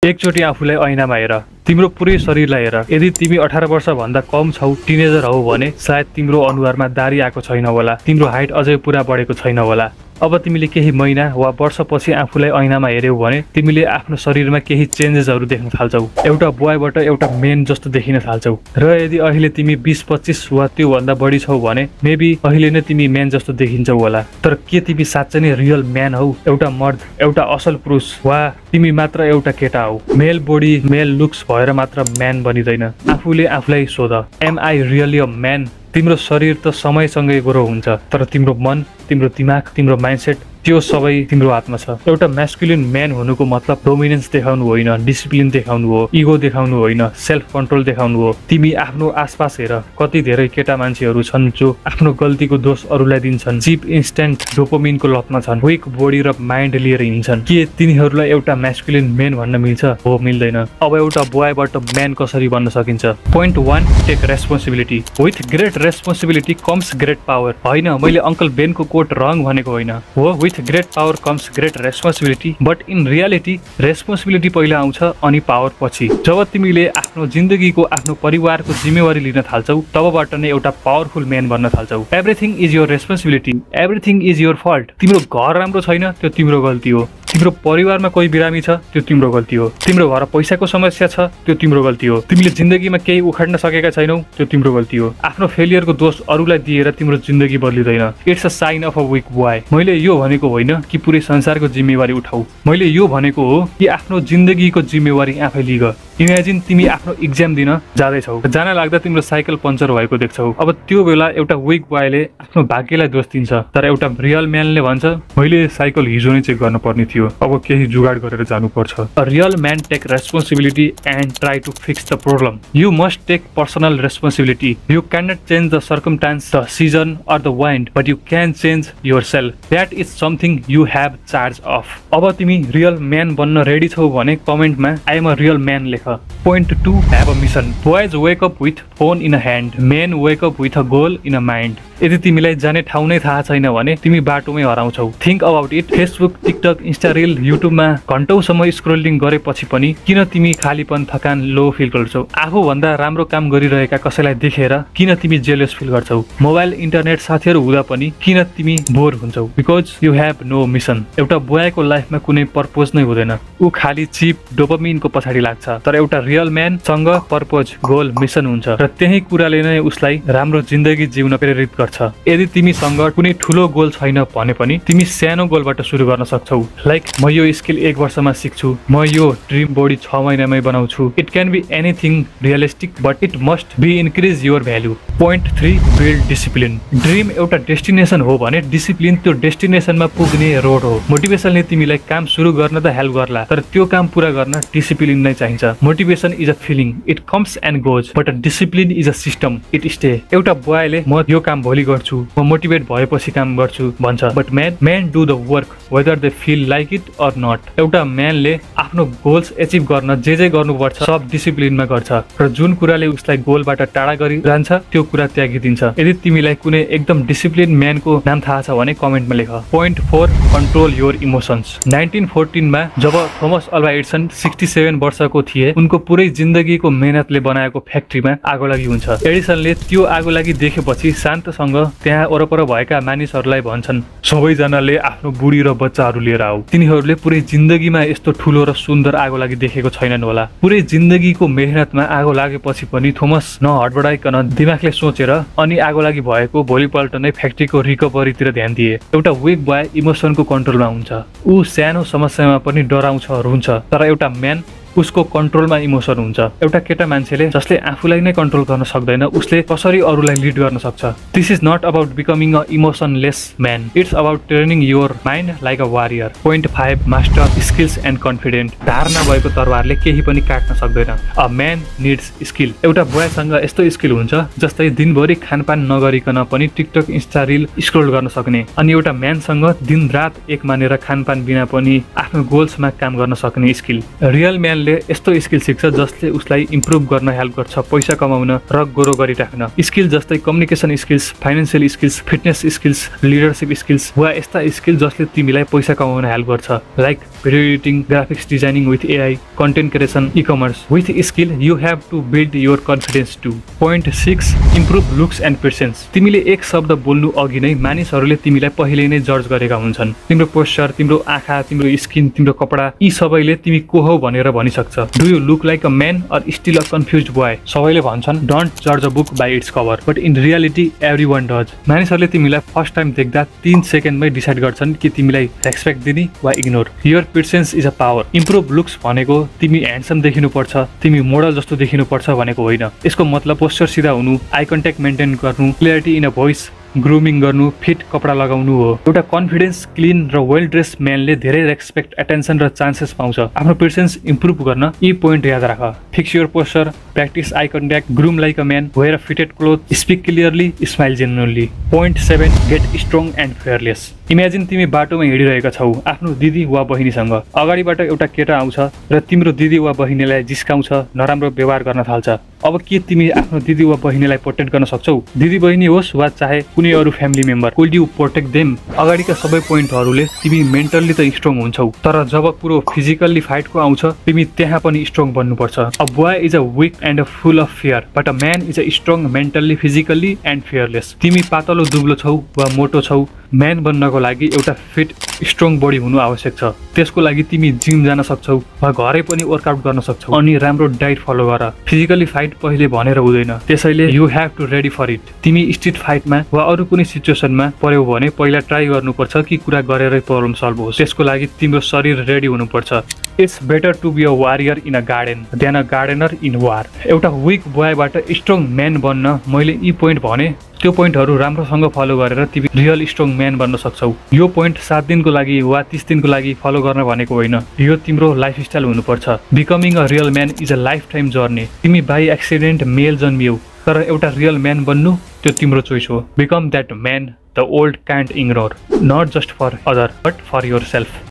एकचोटि आफूलाई ऐनामा हेर, तिम्रो पुरै शरीरलाई हेर। यदि तिमी 18 वर्ष भन्दा कम छौ, टिनेजर हौ भने सायद तिम्रो अनुहारमा दाढी आएको छैन होला, तिम्रो हाइट अझै पुरा बढेको छैन होला। अब तिमीले केही महिना वा वर्षपछि आफूलाई ऐनामा हेर्यौ भने तिमीले आफ्नो शरीरमा केही चेन्जेसहरू देख्न थाल्छौ। एउटा बोयबाट एउटा मेन जस्तो देखिन थाल्छौ। र यदि अहिले तिमी 20-25 वा त्यो भन्दा बढी छौ भने मेबी अहिले नै तिमी मेन जस्तो देखिन्छौ होला। तर के तिमी साँच्चै नै रियल म्यान हौ, एउटा मर्द, एउटा असल पुरुष, वा तिमी मात्र एउटा केटा हौ? मेल बॉडी, मेल लुक्स भएर मात्र म्यान बनिदैन। आफूले आफूलाई सोध, am I really a man? तिम्रो शरीर त समयसँगै ग्रो हुन्छ, तर तिम्रो मन, तिम्रो दिमाग, तिम्रो माइन्डसेट, त्यो सबै तिम्रो हातमा छ। एउटा म्यास्कुलिन म्यान हुनुको मतलब डोमिनेन्स देखाउनु होइन, डिसिप्लिन देखाउनु हो, इगो देखाउनु होइन, सेल्फ कन्ट्रोल देखाउनु हो। तिमी आफ्नो आसपास हेर, कति धेरै केटा मान्छेहरू छन् जो आफ्नो गल्तीको दोष अरूलाई दिन्छन्, चिप इन्स्ट्यान्ट डोपामिनको लतमा छन्, विक बॉडी र माइन्ड लिएर हिँड्छन्। के तिनीहरूलाई एउटा म्यास्कुलिन म्यान भन्न मिल्छ? हो, मिल्दैन। अब एउटा बोयबाट म्यान कसरी बन्न सकिन्छ? Point 1, take responsibility. With great responsibility comes great power. होइन, मैले अङ्कल बेनको कोट रङ भनेको होइन हो। With great power comes great responsibility, but in reality responsibility पहिला आउँछ अनि पावर पछि। जब तिमीले आफ्नो जिन्दगीको, आफ्नो परिवारको जिम्मेवारी लिन थाल्छौ, तबबाट नै एउटा पावरफुल म्यान बन्न थाल्छौ। Everything is your responsibility, everything is your fault. तिम्रो घर राम्रो छैन, त्यो तिम्रो गल्ती हो। तिम्रो परिवारमा कोही बिरामी छ, त्यो तिम्रो गल्ती हो। तिम्रो घर पैसाको समस्या छ, त्यो तिम्रो गल्ती हो। तिमीले जिन्दगीमा केही उखाड्न सकेका छैनौ, त्यो तिम्रो गल्ती हो। आफ्नो फेलियरको दोष अरूलाई दिएर तिम्रो जिन्दगी बदलिँदैन। It's a sign of a weak boy. मैले यो भनेको होइन कि पुरै संसारको जिम्मेवारी उठाऊ, मैले यो भनेको हो कि आफ्नो जिन्दगीको जिम्मेवारी आफै लिग। इमेजिन तिमी आफ्नो इक्जाम दिन जाँदैछौ, जान लाग्दा तिम्रो साइकल पङ्चर भएको देख्छौ। अब त्यो बेला एउटा विक बोयले आफ्नो भाग्यलाई दोष दिन्छ, तर एउटा रियल म्यानले भन्छ मैले साइकल हिजो नै चेक गर्न पर्ने थियो, अब केही जुगाड गरेर जानुपर्छ। A real man take responsibility and try to fix the problem. You must take personal responsibility. You can not change the circumstances, the season or the wind, but you can change yourself. That is something you have charge of. अब तिमी real man बन्न ready छौ भने कमेन्टमा I am a real man लेख। Point 2, have a mission. Boys wake up with phone in a hand. Men wake up with a goal in a mind. यदि तिमीलाई जाने ठाउँ नै थाहा छैन भने तिमी बाटोमै हराउँछौ। Think about it. Facebook, TikTok, Insta reel, युट्युबमा घन्टौँसम्म स्क्रोलिङ गरेपछि पनि किन तिमी खालीपन, थकान, लो फिल गर्छौ? आफूभन्दा राम्रो काम गरिरहेका कसैलाई देखेर किन तिमी जेलस फिल गर्छौ? मोबाइल, इन्टरनेट, साथीहरू हुँदा पनि किन तिमी बोर हुन्छौ? Because you have no mission. एउटा बोयको लाइफमा कुनै पर्पोज नै हुँदैन, ऊ खाली चिप डोपामिनको पछाडि लाग्छ। तर एउटा रियल म्यानसँग पर्पोज, गोल, मिसन हुन्छ, र त्यही कुराले नै उसलाई राम्रो जिन्दगी जिउन प्रेरित गर्छ। यदि तिमीसँग कुनै ठुलो गोल छैन भने पनि तिमी सानो गोलबाट सुरु गर्न सक्छौ। लाइक म यो स्किल 1 वर्षमा सिक्छु, म यो ड्रिम बडी 6 महिनामै बनाउँछु। It can be anything realistic, but it must be increase your value. Point 3, build discipline. Dream एउटा डेस्टिनेसन हो भने डिसिप्लिन त्यो डेस्टिनेसनमा पुग्ने रोड हो। मोटिभेसनले तिमीलाई काम सुरु गर्न त हेल्प गर्ला, तर त्यो काम पुरा गर्न डिसिप्लिन नै चाहिन्छ। Motivation is a feeling, it comes and goes, but discipline is a system, it stay. एउटा बोयले म यो काम भोलि गर्छु, म मोटिभेट भएपछि काम गर्छु भन्छ, but man do the work whether they feel like it or not. एउटा म्यानले आफ्नो गोल्स एचिभ गर्न जे गर्नुपर्छ सब डिसिप्लिनमा गर्छ, र जुन कुराले उसलाई गोलबाट टाढा गरिरहन्छ त्यो कुरा त्यागिदिन्छ। यदि तिमीलाई कुनै एकदम डिसिप्लिन म्यानको नाम थाहा छ भने कमेन्टमा लेख। Point 4, control your emotions. 1914 मा जब थोमस अल्वा एडिसन 67 वर्षको थिए, उनको पुरै जिन्दगीको मेहनतले बनाएको फ्याक्ट्रीमा आगोलागी हुन्छ। एडिसनले त्यो आगोलागी देखेपछि शान्तसँग त्यहाँ वरपर भएका मानिसहरूलाई भन्छन् सबैजनाले आफ्नो बुढी र बच्चाहरू लिएर आऊ। तिनीहरूले पुरै जिन्दगीमा यस्तो ठुलो र सुन्दर आगोलागी देखेको छैनन् होला। पुरै जिन्दगीको मेहनतमा आगो लागेपछि पनि थोमस नहडबडाइकन दिमागले सोचेर अनि आगोलागी भएको भोलिपल्ट नै फ्याक्ट्रीको रिकभरीतिर ध्यान दिए। एउटा विक बोय इमोसनको कन्ट्रोलमा हुन्छ, ऊ सानो समस्यामा पनि डराउँछ, रुन्छ, तर एउटा म्यान उसको कन्ट्रोलमा इमोसन हुन्छ। एउटा केटा मान्छेले जसले आफूलाई नै कन्ट्रोल गर्न सक्दैन उसले कसरी अरूलाई लिड गर्न सक्छ? This is not about becoming a emotionless man, it's about training your mind like a warrior. Point 5, master skills and confident. धार नभएको तरवारले केही पनि काट्न सक्दैन। A man needs skill. एउटा बोयसँग यस्तो स्किल हुन्छ जस्तै दिनभरि खानपान नगरिकन पनि टिकटक, इन्स्टा रिल स्क्रोल गर्न सक्ने, अनि एउटा म्यानसँग दिन रात एक मानेर खानपान बिना पनि आफ्नो गोल्समा काम गर्न सक्ने स्किल। रियल म्यान म्यानले यस्तो स्किल सिक्छ जसले उसलाई इम्प्रुभ गर्न हेल्प गर्छ, पैसा कमाउन र ग्रो गरिराख्न। स्किल जस्तै communication skills, financial skills, fitness skills, leadership skills वा यस्ता स्किल जसले तिमीलाई पैसा कमाउन हेल्प गर्छ, like video editing, graphics designing with AI, content creation, ecommerce. With skill you have to build your confidence too. Point 6, improve looks and presence. तिमीले एक शब्द बोल्नु अघि नै मानिसहरूले तिमीलाई पहिले नै जज गरेका हुन्छन्। तिम्रो पोस्चर, तिम्रो आँखा, तिम्रो स्किन, तिम्रो कपडा, यी सबैले तिमी को हौ भनेर भनिसक्छ। Do you look like a man or still a confused boy? सबैले भन्छन् डोन्ट जज a book by its cover, but in reality everyone does. मानिसहरूले तिमीलाई फर्स्ट टाइम देख्दा 3 सेकेन्डमै डिसाइड गर्छन् कि तिमीलाई रेस्पेक्ट दिने वा ignore. Your presence is a power. Improve looks भनेको तिमी ह्यान्डसम देखिनुपर्छ, तिमी मोडल जस्तो देखिनुपर्छ भनेको होइन। यसको मतलब पोस्चर सिधा हुनु, आई कन्ट्याक्ट मेन्टेन गर्नु, clarity in a voice, grooming गर्नु, फिट कपडा लगाउनु हो। एउटा कन्फिडेन्स, क्लिन र वेल ड्रेस म्यानले धेरै रेस्पेक्ट, एटेन्सन र चान्सेस पाउँछ। आफ्नो प्रेजेन्स इम्प्रुभ गर्न यी पोइन्ट याद राख। Fix your posture, practice eye contact, groom like a man, wear a fitted cloth, speak clearly, smile genuinely. Point 7, get strong and fearless. Imagine तिमी बाटोमा हिँडिरहेका छौ आफ्नो दिदी वा बहिनीसँग। अगाडिबाट एउटा केटा आउँछ र तिम्रो दिदी वा बहिनीलाई जिस्काउँछ, नराम्रो व्यवहार गर्न थाल्छ। अब के तिमी आफ्नो दिदी वा बहिनीलाई प्रोटेक्ट गर्न सक्छौ? दिदी बहिनी होस् वा चाहे कुनै अरू family member, could you protect them? अगाडिका सबै पोइन्टहरूले तिमी मेन्टल्ली त स्ट्रङ हुन्छौ, तर जब कुरो फिजिकल्ली फाइटको आउँछ तिमी त्यहाँ पनि स्ट्रङ बन्नुपर्छ। A boy is a weak and full of fear, but a man is a strong mentally, physically and fearless. तिमी पातलो दुब्लो छौ वा मोटो छौ, म्यान बन्नको लागि एउटा फिट स्ट्रङ बडी हुनु आवश्यक छ। त्यसको लागि तिमी जिम जान सक्छौ वा घरै पनि वर्कआउट गर्न सक्छौ अनि राम्रो डाइट फलो गर। फिजिकली फाइट पहिले भनेर हुँदैन, त्यसैले you have to ready for it. तिमी स्ट्रिट फाइटमा वा अरू कुनै सिचुएसनमा पर्यौ भने पहिला ट्राई गर्नुपर्छ कि कुरा गरेरै प्रब्लम सल्भ होस्। त्यसको लागि तिम्रो शरीर रेडी हुनुपर्छ। It's better to be a warrior in a garden than a gardener in war. एउटा विक बोयबाट स्ट्रङ म्यान बन्न मैले यी पोइन्ट भने, त्यो पोइन्टहरू राम्रोसँग फलो गरेर तिमी रियल स्ट्रङ म्यान बन्न सक्छौ। यो पोइन्ट 7 दिनको लागि वा 30 दिनको लागि फलो गर्न भनेको होइन, यो तिम्रो लाइफस्टाइल हुनुपर्छ। Becoming a real man is a lifetime journey. तिमी बाई एक्सिडेन्ट मेल जन्मियौ, तर एउटा रियल म्यान बन्नु त्यो तिम्रो चोइस हो। Become that man the world can't ignore, not just for other but for your self.